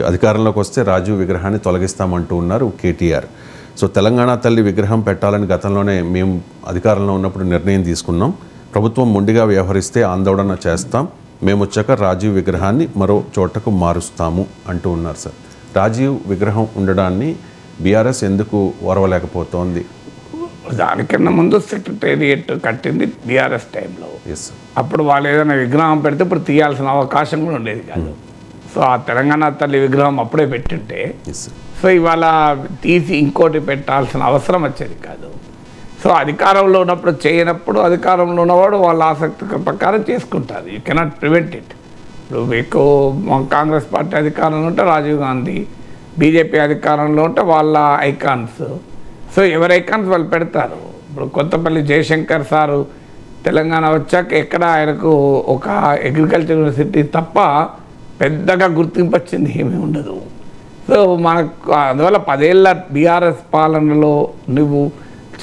అధికారంలోకి వస్తే రాజీవ్ విగ్రహాన్ని తొలగిస్తామంటూ ఉన్నారు కేటీఆర్. సో తెలంగాణ తల్లి విగ్రహం పెట్టాలని గతంలోనే మేము అధికారంలో ఉన్నప్పుడు నిర్ణయం తీసుకున్నాం. ప్రభుత్వం మొండిగా వ్యవహరిస్తే ఆందోళన చేస్తాం. మేము వచ్చాక రాజీవ్ విగ్రహాన్ని మరో చోటకు మారుస్తాము అంటూ ఉన్నారు సార్. రాజీవ్ విగ్రహం ఉండడాన్ని బీఆర్ఎస్ ఎందుకు ఓర్వలేకపోతోంది? దానికన్నా ముందు సెక్రటేరియట్ కట్టింది బీఆర్ఎస్ టైంలో. అప్పుడు వాళ్ళు ఏదైనా విగ్రహం పెడితే ఇప్పుడు తీయాల్సిన అవకాశం కూడా ఉండేది కాదు. సో ఆ తెలంగాణ తల్లి విగ్రహం అప్పుడే పెట్టుంటే సో ఇవాళ తీసి ఇంకోటి పెట్టాల్సిన అవసరం వచ్చేది కాదు. సో అధికారంలో ఉన్నప్పుడు చేయనప్పుడు అధికారంలో ఉన్నవాడు వాళ్ళ ఆసక్తి ప్రకారం చేసుకుంటారు. You cannot prevent it. ఇప్పుడు మీకు కాంగ్రెస్ పార్టీ అధికారంలో ఉంటే రాజీవ్ గాంధీ, బీజేపీ అధికారంలో ఉంటే వాళ్ళ ఐకాన్స్. సో ఎవరి ఐకాన్స్ వాళ్ళు పెడతారు. ఇప్పుడు కొత్తపల్లి జయశంకర్ సారు తెలంగాణ వచ్చాక ఎక్కడ ఆయనకు ఒక అగ్రికల్చర్ యూనివర్సిటీ తప్ప పెద్దగా గుర్తింపు వచ్చింది ఏమీ ఉండదు. సో మనకు అందువల్ల 10 ఏళ్ళ బీఆర్ఎస్ పాలనలో నువ్వు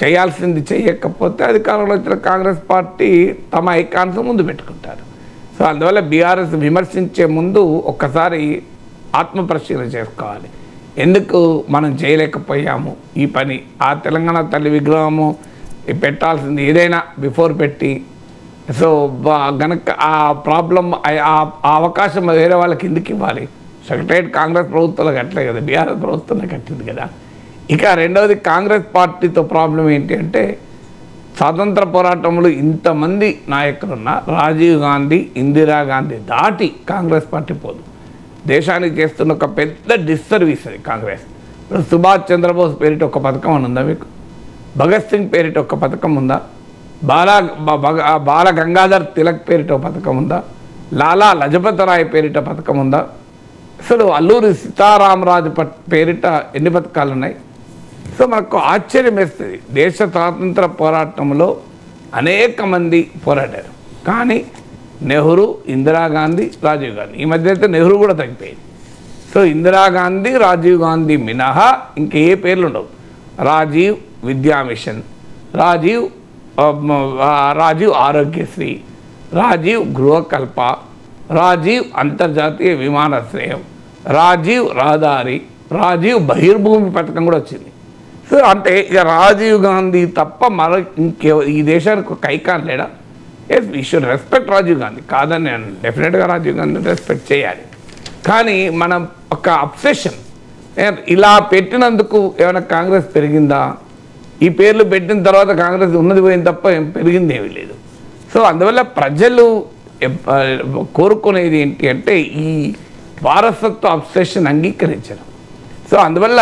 చేయాల్సింది చేయకపోతే అధికారంలో వచ్చిన కాంగ్రెస్ పార్టీ తమ ఐకాన్స్ ముందు పెట్టుకుంటారు. సో అందువల్ల బీఆర్ఎస్ విమర్శించే ముందు ఒక్కసారి ఆత్మపరిశీలన చేసుకోవాలి. ఎందుకు మనం చేయలేకపోయాము ఈ పని? ఆ తెలంగాణ తల్లి విగ్రహము పెట్టాల్సింది ఏదైనా బిఫోర్ పెట్టి సో గనక ఆ ప్రాబ్లం ఆ అవకాశం వేరే వాళ్ళకి ఎందుకు ఇవ్వాలి? సెక్రటరియట్ కాంగ్రెస్ ప్రభుత్వంలో కట్టలే కదా, బీఆర్ఎస్ ప్రభుత్వంలో కట్టింది కదా. ఇక రెండవది కాంగ్రెస్ పార్టీతో ప్రాబ్లం ఏంటి అంటే స్వాతంత్ర పోరాటంలో ఇంతమంది నాయకులున్న రాజీవ్ గాంధీ, ఇందిరాగాంధీ దాటి కాంగ్రెస్ పార్టీ పోదు. దేశానికి చేస్తున్న ఒక పెద్ద డిస్సర్వీస్ అది కాంగ్రెస్. ఇప్పుడు సుభాష్ చంద్రబోస్ పేరిట ఒక పథకం అని ఉందా మీకు? భగత్ సింగ్ పేరిట ఒక పథకం ఉందా? బాల గంగాధర్ తిలక్ పేరిట ఒక పథకం ఉందా? లాలా లజపత్ రాయ్ పేరిట పథకం ఉందా? అసలు అల్లూరి సీతారామరాజు పేరిట ఎన్ని పథకాలు ఉన్నాయి? సో మనకు ఆశ్చర్యం వేస్తుంది. దేశ స్వాతంత్ర పోరాటంలో అనేక మంది పోరాడారు, కానీ నెహ్రూ, ఇందిరాగాంధీ, రాజీవ్ గాంధీ, ఈ మధ్య అయితే నెహ్రూ కూడా తగ్గిపోయింది. సో ఇందిరాగాంధీ, రాజీవ్ గాంధీ మినహా ఇంకే పేర్లు ఉండవు. రాజీవ్ విద్యా మిషన్, రాజీవ్ ఆరోగ్యశ్రీ, రాజీవ్ గృహకల్ప, రాజీవ్ అంతర్జాతీయ విమానాశ్రయం, రాజీవ్ రహదారి, రాజీవ్ బహిర్భూమి పథకం కూడా వచ్చింది. సో అంటే ఇక రాజీవ్ గాంధీ తప్ప మరో ఈ దేశానికి ఒక ఐకాన్ లేడా? Yes, we should respect Rajiv Gandhi, కాదని నేను డెఫినెట్గా రాజీవ్ గాంధీ రెస్పెక్ట్ చేయాలి. కానీ మనం ఒక అబ్సెషన్ ఇలా పెట్టినందుకు ఏమైనా కాంగ్రెస్ పెరిగిందా? ఈ పేర్లు పెట్టిన తర్వాత కాంగ్రెస్ ఉన్నది పోయింది తప్ప ఏం పెరిగింది ఏమీ లేదు. సో అందువల్ల ప్రజలు కోరుకునేది ఏంటి అంటే ఈ వారసత్వ అబ్సెషన్ అంగీకరించడం. సో అందువల్ల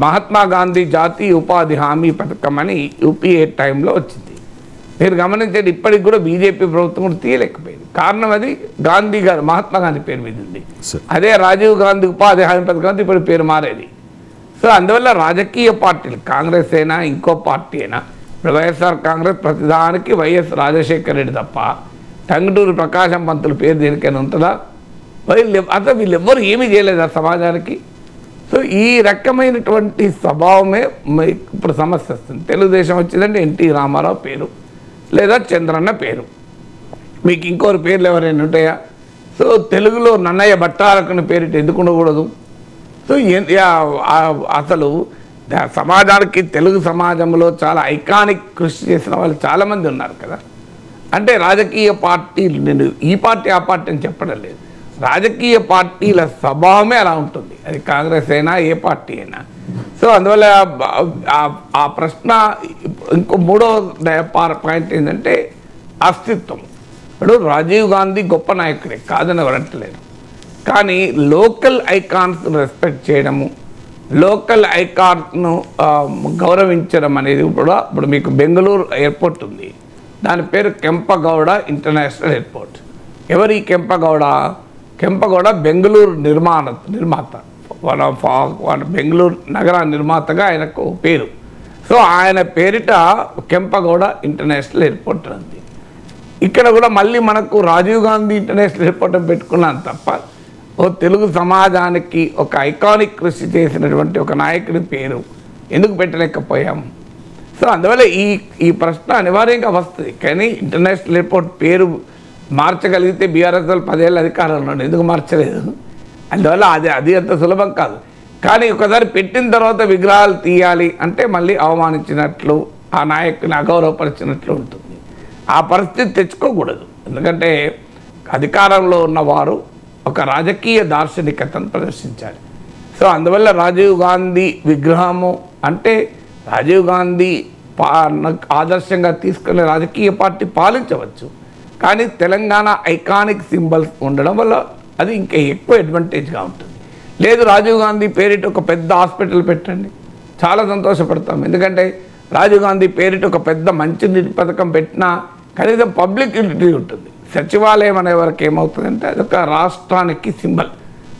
మహాత్మా గాంధీ జాతీయ ఉపాధి హామీ పథకం అని యూపీఏ టైంలో వచ్చింది. మీరు గమనించండి, ఇప్పటికి కూడా బీజేపీ ప్రభుత్వం కూడా తీయలేకపోయింది. కారణం అది గాంధీ గారు, మహాత్మా గాంధీ పేరు మీద ఉంది. అదే రాజీవ్ గాంధీ ఉపాధి హామీ పథకం ఇప్పుడు పేరు మారేది. సో అందువల్ల రాజకీయ పార్టీలు, కాంగ్రెస్ అయినా ఇంకో పార్టీ అయినా, ఇప్పుడు వైఎస్ఆర్ కాంగ్రెస్ ప్రతిదానికి వైఎస్ రాజశేఖర రెడ్డి తప్ప టంగుటూరి ప్రకాశం పంతులు పేరు దేనికైనా ఉంటుందా? అసలు వీళ్ళెవ్వరు ఏమీ చేయలేదు ఆ సమాజానికి. సో ఈ రకమైనటువంటి స్వభావమే ఇప్పుడు సమస్య వస్తుంది. తెలుగుదేశం వచ్చిందంటే ఎన్టీ రామారావు పేరు లేదా చంద్రన్న పేరు, మీకు ఇంకోరు పేర్లు ఎవరైనా ఉంటాయా? సో తెలుగులో నన్నయ్య భట్టారకుని పేరిట ఎందుకు ఉండకూడదు? సో అసలు సమాజానికి, తెలుగు సమాజంలో చాలా ఐకానిక్ కృషి చేసిన వాళ్ళు చాలామంది ఉన్నారు కదా. అంటే రాజకీయ పార్టీలు, నేను ఈ పార్టీ ఆ పార్టీ అని చెప్పడం లేదు, రాజకీయ పార్టీల స్వభావమే అలా ఉంటుంది, అది కాంగ్రెస్ అయినా ఏ పార్టీ అయినా. సో అందువల్ల ఆ ప్రశ్న ఇంకో మూడో పాయింట్ ఏంటంటే అస్తిత్వం. ఇప్పుడు రాజీవ్ గాంధీ గొప్ప నాయకుడే, కాదని ఎవరంటలేదు, కానీ లోకల్ ఐకాన్స్ను రెస్పెక్ట్ చేయడము, లోకల్ ఐకాన్స్ను గౌరవించడం అనేది కూడా. ఇప్పుడు మీకు బెంగళూరు ఎయిర్పోర్ట్ ఉంది, దాని పేరు కెంపగౌడ ఇంటర్నేషనల్ ఎయిర్పోర్ట్. ఎవరి కెంపగౌడ? కెంపగౌడ బెంగళూరు నిర్మాత, బెంగళూరు నగర నిర్మాతగా ఆయనకు పేరు. సో ఆయన పేరిట కెంపగౌడ ఇంటర్నేషనల్ ఎయిర్పోర్ట్ ఉంది. ఇక్కడ కూడా మళ్ళీ మనకు రాజీవ్ గాంధీ ఇంటర్నేషనల్ ఎయిర్పోర్ట్ పెట్టుకున్నాం తప్ప ఓ తెలుగు సమాజానికి ఒక ఐకానిక్ కృషి చేసినటువంటి ఒక నాయకుడి పేరు ఎందుకు పెట్టలేకపోయాము? సో అందువల్ల ఈ ప్రశ్న అనివార్యంగా వస్తుంది. కానీ ఇంటర్నేషనల్ ఎయిర్పోర్ట్ పేరు మార్చగలిగితే బీఆర్ఎస్ 10 ఏళ్ళ అధికారంలో ఎందుకు మార్చలేదు? అందువల్ల అది అంత సులభం కాదు. కానీ ఒకసారి పెట్టిన తర్వాత విగ్రహాలు తీయాలి అంటే మళ్ళీ అవమానించినట్లు, ఆ నాయకుని అగౌరవపరిచినట్లు ఉంటుంది. ఆ పరిస్థితి తెచ్చుకోకూడదు. ఎందుకంటే అధికారంలో ఉన్నవారు ఒక రాజకీయ దార్శనికతను ప్రదర్శించాలి. సో అందువల్ల రాజీవ్ గాంధీ విగ్రహము అంటే రాజీవ్ గాంధీ ఆదర్శంగా తీసుకునే రాజకీయ పార్టీ పాలించవచ్చు, కానీ తెలంగాణ ఐకానిక్ సింబల్స్ ఉండడం వల్ల అది ఇంకా ఎక్కువ అడ్వాంటేజ్గా ఉంటుంది. లేదు రాజీవ్ గాంధీ పేరిట ఒక పెద్ద హాస్పిటల్ పెట్టండి, చాలా సంతోషపడతాం. ఎందుకంటే రాజీవ్ గాంధీ పేరిట ఒక పెద్ద మంచినీటి పథకం పెట్టినా కనీసం పబ్లిక్ యూటిలిటీ ఉంటుంది. సచివాలయం అనే వరకు ఏమవుతుందంటే అదొక రాష్ట్రానికి సింబల్.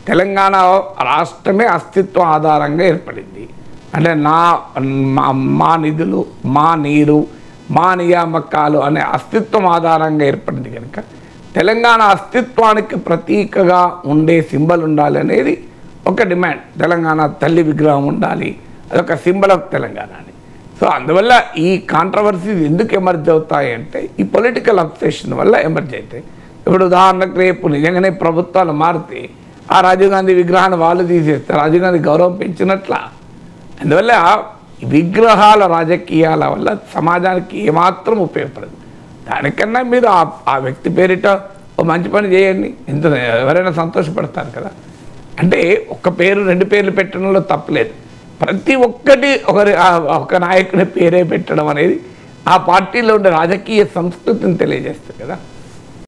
తెలంగాణ రాష్ట్రమే అస్తిత్వం ఆధారంగా ఏర్పడింది. అంటే మా నిధులు, మా నీరు, మా నియామకాలు అనే అస్తిత్వం ఆధారంగా ఏర్పడింది కనుక తెలంగాణ అస్తిత్వానికి ప్రతీకగా ఉండే సింబల్ ఉండాలి అనేది ఒక డిమాండ్. తెలంగాణ తల్లి విగ్రహం ఉండాలి, అదొక సింబల్ ఆఫ్ తెలంగాణ అని. సో అందువల్ల ఈ కాంట్రవర్సీస్ ఎందుకు ఎమర్జ్ అవుతాయి అంటే ఈ పొలిటికల్ అబ్సెషన్ వల్ల ఎమర్జ్ అవుతాయి. ఇప్పుడు ఉదాహరణకు రేపు నిజంగానే ప్రభుత్వాలు మారితే ఆ రాజీవ్ గాంధీ విగ్రహాన్ని వాళ్ళు తీసేస్తే రాజీవ్ గాంధీ గౌరవం పెంచినట్ల. అందువల్ల విగ్రహాల రాజకీయాల వల్ల సమాజానికి ఏమాత్రం ఉపయోగపడదు. దానికన్నా మీరు ఆ వ్యక్తి పేరిట ఒక మంచి పని చేయండి, ఎంత ఎవరైనా సంతోషపడతారు కదా. అంటే ఒక పేరు 2 పేర్లు పెట్టడంలో తప్పలేదు. ప్రతి ఒక్కటి ఒక నాయకుడి పేరే పెట్టడం అనేది ఆ పార్టీలో ఉండే రాజకీయ సంస్కృతిని తెలియజేస్తుంది కదా.